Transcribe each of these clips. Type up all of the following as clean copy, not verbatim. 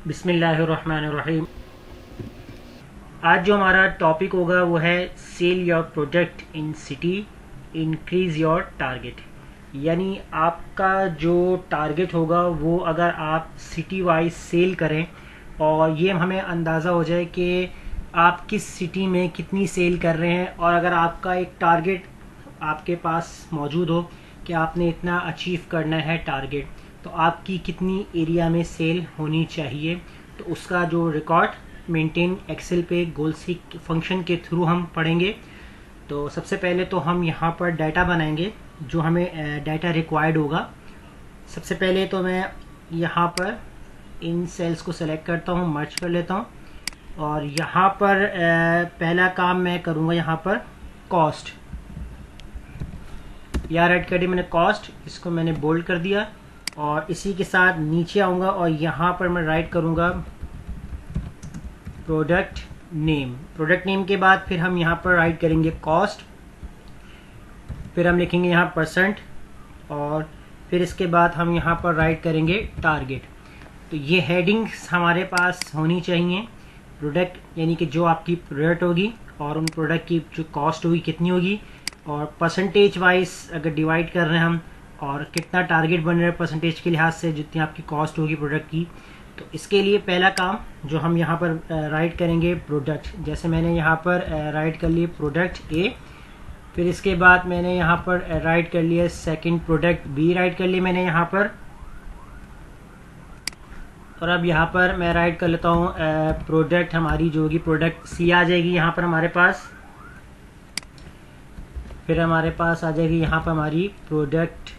बिस्मिल्लाहिर्रहमानिर्रहीम। आज जो हमारा टॉपिक होगा वो है sell your product in city, increase your target. यानी आपका जो टारगेट होगा वो अगर आप सिटी वाइज सेल करें और ये हमें अंदाज़ा हो जाए कि आप किस सिटी में कितनी सेल कर रहे हैं, और अगर आपका एक टारगेट आपके पास मौजूद हो कि आपने इतना अचीव करना है टारगेट, तो आपकी कितनी एरिया में सेल होनी चाहिए, तो उसका जो रिकॉर्ड मेंटेन एक्सेल पे गोल सीक फंक्शन के थ्रू हम पढ़ेंगे। तो सबसे पहले तो हम यहाँ पर डाटा बनाएंगे, जो हमें डाटा रिक्वायर्ड होगा। सबसे पहले तो मैं यहाँ पर इन सेल्स को सेलेक्ट करता हूँ, मर्ज कर लेता हूँ, और यहाँ पर पहला काम मैं करूँगा, यहाँ पर कॉस्ट, यहाँ राइट कर दिया मैंने कॉस्ट, इसको मैंने बोल्ड कर दिया, और इसी के साथ नीचे आऊँगा और यहाँ पर मैं राइट करूँगा प्रोडक्ट नेम। प्रोडक्ट नेम के बाद फिर हम यहाँ पर राइट करेंगे कॉस्ट, फिर हम लिखेंगे यहाँ परसेंट, और फिर इसके बाद हम यहाँ पर राइट करेंगे टारगेट। तो ये हेडिंग्स हमारे पास होनी चाहिए। प्रोडक्ट यानी कि जो आपकी प्रोडक्ट होगी और उन प्रोडक्ट की जो कॉस्ट होगी कितनी होगी, और परसेंटेज वाइज अगर डिवाइड कर रहे हैं हम, और कितना टारगेट बन रहा है परसेंटेज के लिहाज से जितनी आपकी कॉस्ट होगी प्रोडक्ट की। तो इसके लिए पहला काम जो हम यहाँ पर राइट करेंगे प्रोडक्ट, जैसे मैंने यहाँ पर राइट कर लिए प्रोडक्ट ए, फिर इसके बाद मैंने यहाँ पर राइट कर लिया सेकंड प्रोडक्ट बी, राइट कर लिया मैंने यहाँ पर, और अब यहाँ पर मैं राइट कर लेता हूँ प्रोडक्ट हमारी जो होगी प्रोडक्ट सी आ जाएगी यहाँ पर हमारे पास। फिर हमारे पास आ जाएगी यहाँ पर हमारी प्रोडक्ट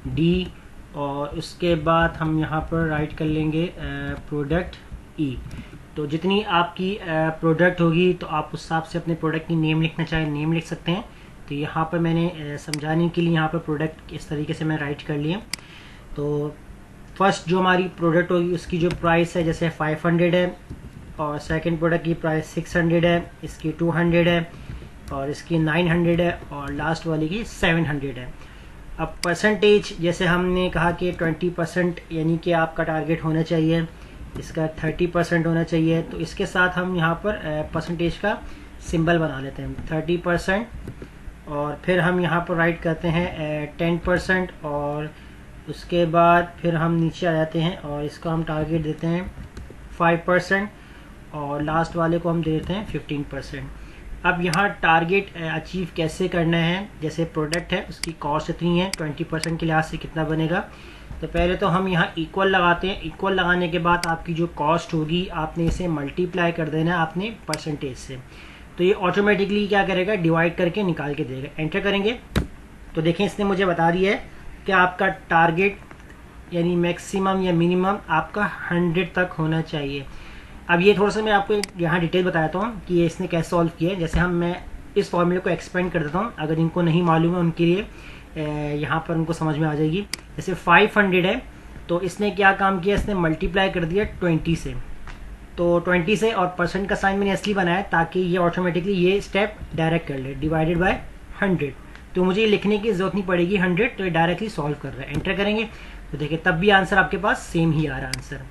डी, और उसके बाद हम यहाँ पर राइट कर लेंगे प्रोडक्ट ई। तो जितनी आपकी प्रोडक्ट होगी तो आप उस हिसाब से अपने प्रोडक्ट की नेम लिखना चाहें नेम लिख सकते हैं। तो यहाँ पर मैंने समझाने के लिए यहाँ पर प्रोडक्ट इस तरीके से मैं राइट कर लिया। तो फर्स्ट जो हमारी प्रोडक्ट होगी उसकी जो प्राइस है जैसे 500 है, और सेकंड प्रोडक्ट की प्राइस 600 है, इसकी 200 है, और इसकी 900 है, और लास्ट वाली की 700 है। अब परसेंटेज जैसे हमने कहा कि 20% यानी कि आपका टारगेट होना चाहिए, इसका 30% होना चाहिए। तो इसके साथ हम यहाँ पर परसेंटेज का सिंबल बना लेते हैं 30%, और फिर हम यहाँ पर राइट करते हैं 10%, और उसके बाद फिर हम नीचे आ जाते हैं और इसको हम टारगेट देते हैं 5%, और लास्ट वाले को हम दे देते हैं 15%। अब यहाँ टारगेट अचीव कैसे करना है, जैसे प्रोडक्ट है उसकी कॉस्ट इतनी है, 20% के लिहाज से कितना बनेगा। तो पहले तो हम यहाँ इक्वल लगाते हैं, इक्वल लगाने के बाद आपकी जो कॉस्ट होगी आपने इसे मल्टीप्लाई कर देना है आपने परसेंटेज से। तो ये ऑटोमेटिकली क्या करेगा, डिवाइड करके निकाल के देगा। एंटर करेंगे तो देखें इसने मुझे बता दिया है कि आपका टारगेट यानी मैक्सिमम या मिनिमम आपका 100 तक होना चाहिए। अब ये थोड़ा सा मैं आपको यहाँ डिटेल बताता हूँ कि ये इसने कैसे सॉल्व किया है। जैसे मैं इस फॉर्मूले को एक्सपेंड कर देता हूँ, अगर इनको नहीं मालूम है उनके लिए यहाँ पर उनको समझ में आ जाएगी। जैसे 500 है तो इसने क्या काम किया, इसने मल्टीप्लाई कर दिया 20 से। तो 20 से, और परसेंट का साइन मैंने इसलिए बनाया ताकि ये ऑटोमेटिकली ये स्टेप डायरेक्ट कर ले, डिवाइडेड बाय 100। तो मुझे ये लिखने की जरूरत नहीं पड़ेगी 100, तो ये डायरेक्टली सॉल्व कर रहा है। एंटर करेंगे तो देखिए तब भी आंसर आपके पास सेम ही आ रहा है आंसर।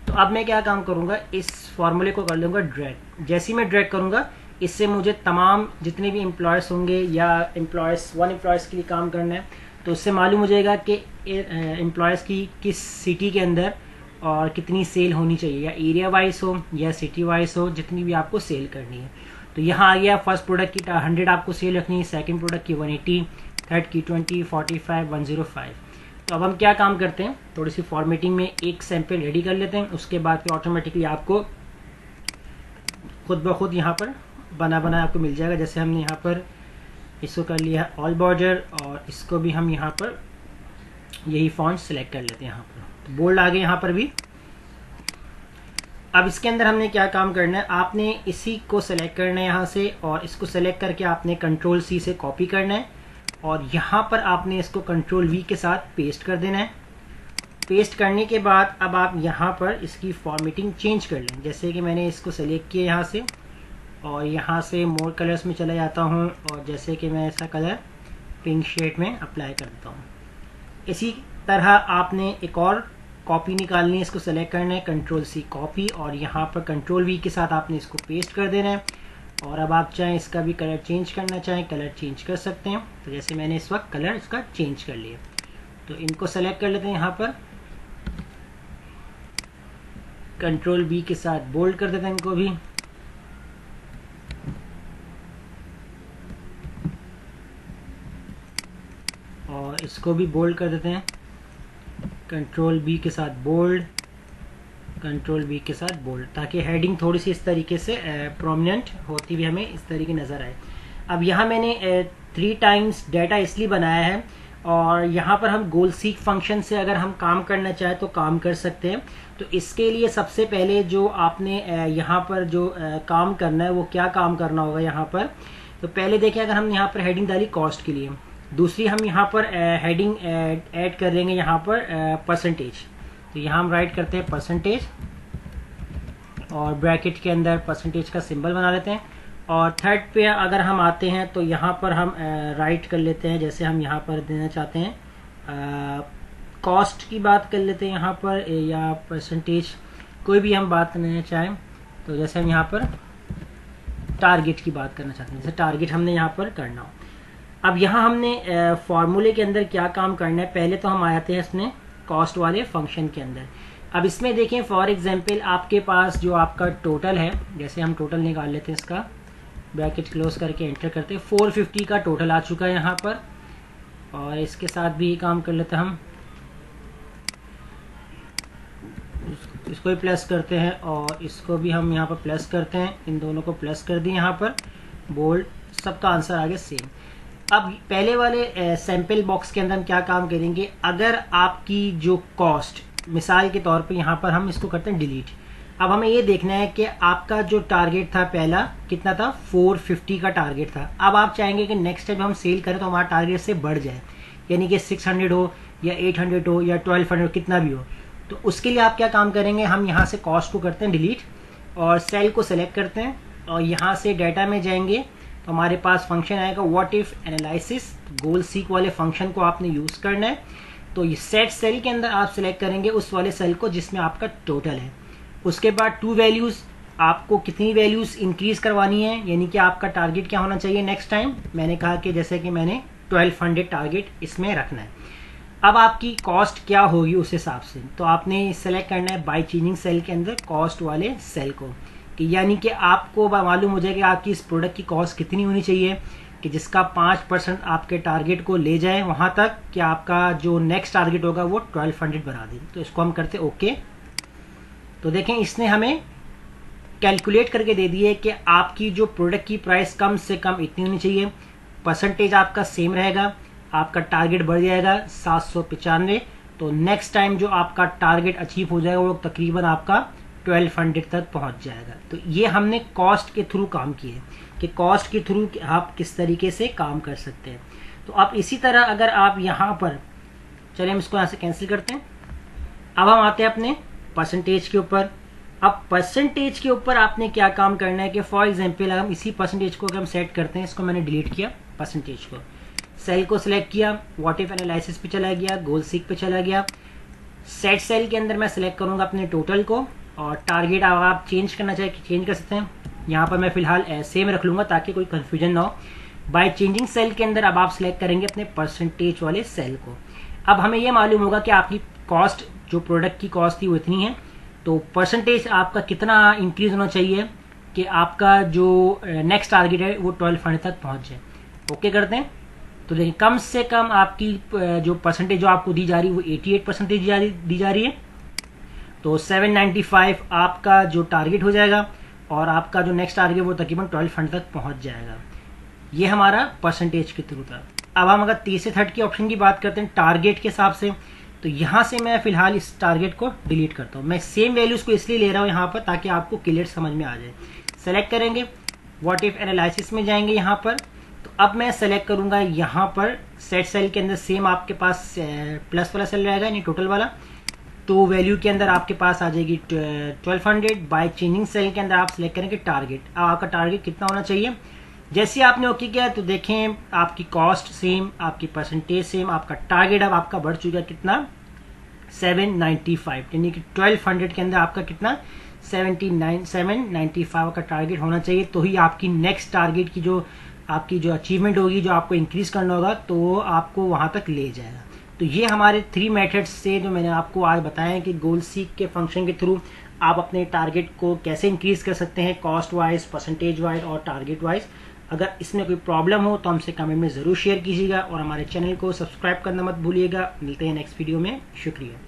तो अब मैं क्या काम करूंगा, इस फॉर्मूले को कर लूँगा ड्रैग। जैसे ही मैं ड्रैग करूंगा इससे मुझे तमाम जितने भी एम्प्लॉयज़ होंगे या वन एम्प्लॉयज़ के लिए काम करना है, तो उससे मालूम हो जाएगा कि एम्प्लॉयज़ की किस सिटी के अंदर और कितनी सेल होनी चाहिए, या एरिया वाइज हो या सिटी वाइज हो, जितनी भी आपको सेल करनी है। तो यहाँ आ गया फर्स्ट प्रोडक्ट की 100 आपको सेल रखनी है, सेकेंड प्रोडक्ट की 180, थर्ड की 20, 45, 105। तो अब हम क्या काम करते हैं, थोड़ी सी फॉर्मेटिंग में एक सैंपल रेडी कर लेते हैं, उसके बाद फिर ऑटोमेटिकली आपको खुद ब खुद यहाँ पर बना आपको मिल जाएगा। जैसे हमने यहाँ पर इसको कर लिया ऑल बॉर्डर, और इसको भी हम यहाँ पर यही फॉन्ट सेलेक्ट कर लेते हैं यहाँ पर। तो बोल्ड आ गए यहाँ पर भी। अब इसके अंदर हमने क्या काम करना है, आपने इसी को सेलेक्ट करना है यहाँ से, और इसको सेलेक्ट करके आपने कंट्रोल सी से कॉपी करना है, और यहाँ पर आपने इसको कंट्रोल वी के साथ पेस्ट कर देना है। पेस्ट करने के बाद अब आप यहाँ पर इसकी फॉर्मेटिंग चेंज कर लें। जैसे कि मैंने इसको सेलेक्ट किया यहाँ से, और यहाँ से मोर कलर्स में चला जाता हूँ, और जैसे कि मैं ऐसा कलर पिंक शेड में अप्लाई कर देता हूँ। इसी तरह आपने एक और कॉपी निकालनी है, इसको सेलेक्ट करना है, कंट्रोल सी कॉपी, और यहाँ पर कंट्रोल वी के साथ आपने इसको पेस्ट कर देना है। और अब आप चाहें इसका भी कलर चेंज करना चाहें, कलर चेंज कर सकते हैं। तो जैसे मैंने इस वक्त कलर इसका चेंज कर लिया, तो इनको सेलेक्ट कर लेते हैं, यहाँ पर कंट्रोल बी के साथ बोल्ड कर देते हैं इनको भी, और इसको भी बोल्ड कर देते हैं, कंट्रोल बी के साथ बोल्ड, कंट्रोल बी के साथ बोल्ड, ताकि हेडिंग थोड़ी सी इस तरीके से प्रोमिनेंट होती हुई हमें इस तरीके नज़र आए। अब यहाँ मैंने 3 टाइम्स डाटा इसलिए बनाया है, और यहाँ पर हम गोल सीक फंक्शन से अगर हम काम करना चाहें तो काम कर सकते हैं। तो इसके लिए सबसे पहले जो आपने यहाँ पर जो काम करना है, वो क्या काम करना होगा यहाँ पर। तो पहले देखिए, अगर हम यहाँ पर हेडिंग डाली कॉस्ट के लिए, दूसरी हम यहाँ पर हेडिंग ऐड करेंगे यहाँ पर परसेंटेज। तो यहाँ हम राइट करते हैं परसेंटेज, और ब्रैकेट के अंदर परसेंटेज का सिंबल बना लेते हैं। और थर्ड पे अगर हम आते हैं तो यहाँ पर हम राइट कर लेते हैं, जैसे हम यहाँ पर देना चाहते हैं कॉस्ट की बात कर लेते हैं यहाँ पर, या परसेंटेज, कोई भी हम बात करना चाहें। तो जैसे हम यहाँ पर टारगेट की बात करना चाहते हैं, जैसे टारगेट हमने यहाँ पर करना हो। अब यहाँ हमने फॉर्मूले के अंदर क्या काम करना है, पहले तो हम आते हैं इसमें कॉस्ट वाले फंक्शन के अंदर। अब इसमें देखें, फॉर एग्जांपल आपके पास जो आपका टोटल है, जैसे हम टोटल निकाल लेते हैं, इसका ब्रैकेट क्लोज करके एंटर करते हैं, 450 का टोटल आ चुका है यहाँ पर। और इसके साथ भी काम कर लेते हैं हम, इसको भी प्लस करते हैं, और इसको भी हम यहाँ पर प्लस करते हैं, इन दोनों को प्लस कर दिए यहाँ पर, बोल्ड, सबका आंसर आ गया सेम। अब पहले वाले सैंपल बॉक्स के अंदर हम क्या काम करेंगे, अगर आपकी जो कॉस्ट, मिसाल के तौर पे यहाँ पर हम इसको करते हैं डिलीट। अब हमें ये देखना है कि आपका जो टारगेट था पहला कितना था, 450 का टारगेट था। अब आप चाहेंगे कि नेक्स्ट टाइम हम सेल करें तो हमारा टारगेट से बढ़ जाए, यानी कि 600 हो या 800 हो या 1200 कितना भी हो। तो उसके लिए आप क्या काम करेंगे, हम यहाँ से कॉस्ट को करते हैं डिलीट, और सेल को सेलेक्ट करते हैं, और यहाँ से डाटा में जाएंगे तो हमारे पास फंक्शन आएगा what if analysis. Goal seek वाले फंक्शन को आपने यूज़ करना है। तो ये सेट सेल के अंदर आप सेलेक्ट करेंगे उस वाले सेल को जिसमें आपका टोटल है। उसके बाद 2 वैल्यूज़, आपको कितनी वैल्यूज़ इंक्रीज करवानी है, यानी कि आपका टारगेट क्या होना चाहिए नेक्स्ट टाइम। मैंने कहा कि जैसे कि मैंने 1200 टारगेट इसमें रखना है। अब आपकी कॉस्ट क्या होगी उस हिसाब से, तो आपने सेलेक्ट करना है बाय चेंजिंग सेल के अंदर कॉस्ट वाले सेल को, कि यानी कि आपको मालूम हो जाए कि आपकी इस प्रोडक्ट की कॉस्ट कितनी होनी चाहिए कि जिसका 5% आपके टारगेट को ले जाए वहाँ तक कि आपका जो नेक्स्ट टारगेट होगा वो 1200 बना दे। तो इसको हम करते ओके। तो देखें, इसने हमें कैलकुलेट करके दे दी है कि आपकी जो प्रोडक्ट की प्राइस कम से कम इतनी होनी चाहिए, परसेंटेज आपका सेम रहेगा, आपका टारगेट बढ़ जाएगा 795। तो नेक्स्ट टाइम जो आपका टारगेट अचीव हो जाएगा वो तकरीबन आपका 1200 तक पहुंच जाएगा। तो ये हमने कॉस्ट के थ्रू काम किया है कि कॉस्ट के थ्रू आप किस तरीके से काम कर सकते हैं। तो आप इसी तरह अगर आप यहाँ पर, चलिए हम इसको यहाँ से कैंसिल करते हैं। अब हम आते हैं अपने परसेंटेज के ऊपर। अब परसेंटेज के ऊपर आपने क्या काम करना है कि फॉर एग्जांपल हम इसी परसेंटेज को अगर हम सेट करते हैं, इसको मैंने डिलीट किया परसेंटेज को, सेल को सिलेक्ट किया, व्हाट इफ एनालिसिस पे चला गया, गोल सीक पे चला गया, सेट सेल के अंदर मैं सिलेक्ट करूंगा अपने टोटल को, और टारगेट आप चेंज करना चाहे कि चेंज कर सकते हैं। यहाँ पर मैं फिलहाल सेम रख लूंगा ताकि कोई कंफ्यूजन ना हो। बाय चेंजिंग सेल के अंदर अब आप सिलेक्ट करेंगे अपने परसेंटेज वाले सेल को। अब हमें यह मालूम होगा कि आपकी कॉस्ट, जो प्रोडक्ट की कॉस्ट थी वो इतनी है, तो परसेंटेज आपका कितना इंक्रीज होना चाहिए कि आपका जो नेक्स्ट टारगेट है वो 1200 तक पहुंच जाए। ओके करते हैं। तो देखिए, कम से कम आपकी जो परसेंटेज जो आपको दी जा रही है वो 88% दी जा रही है। तो 795 आपका जो टारगेट हो जाएगा, और आपका जो नेक्स्ट टारगेट वो तकरीबन 1200 तक पहुंच जाएगा। ये हमारा परसेंटेज के थ्रू था। अब हम अगर तीसरे थर्ड की ऑप्शन की बात करते हैं टारगेट के हिसाब से, तो यहाँ से मैं फिलहाल इस टारगेट को डिलीट करता हूँ। मैं सेम वैल्यूज को इसलिए ले रहा हूँ यहाँ पर ताकि आपको क्लियर समझ में आ जाए। सेलेक्ट करेंगे, व्हाट इफ एनालिसिस में जाएंगे यहाँ पर, तो अब मैं सेलेक्ट करूंगा यहाँ पर सेट सेल के अंदर सेम आपके पास प्लस वाला सेल रहेगा, यानी टोटल वाला। तो वैल्यू के अंदर आपके पास आ जाएगी 1200। बाय चेंजिंग सेल के अंदर आप सिलेक्ट करेंगे टारगेट। अब आपका टारगेट कितना होना चाहिए, जैसे आपने ओके किया तो देखें आपकी कॉस्ट सेम, आपकी परसेंटेज सेम, आपका टारगेट अब आपका बढ़ चुका है कितना, 795, यानी कि 1200 के अंदर आपका कितना 795 का टारगेट होना चाहिए, तो ही आपकी नेक्स्ट टारगेट की जो आपकी जो अचीवमेंट होगी, जो आपको इंक्रीज करना होगा, तो वो आपको वहां तक ले जाएगा। तो ये हमारे 3 मेथड्स से जो मैंने आपको आज बताया है कि गोल सीक के फंक्शन के थ्रू आप अपने टारगेट को कैसे इंक्रीज कर सकते हैं, कॉस्ट वाइज, परसेंटेज वाइज और टारगेट वाइज। अगर इसमें कोई प्रॉब्लम हो तो हमसे कमेंट में ज़रूर शेयर कीजिएगा और हमारे चैनल को सब्सक्राइब करना मत भूलिएगा। मिलते हैं नेक्स्ट वीडियो में, शुक्रिया।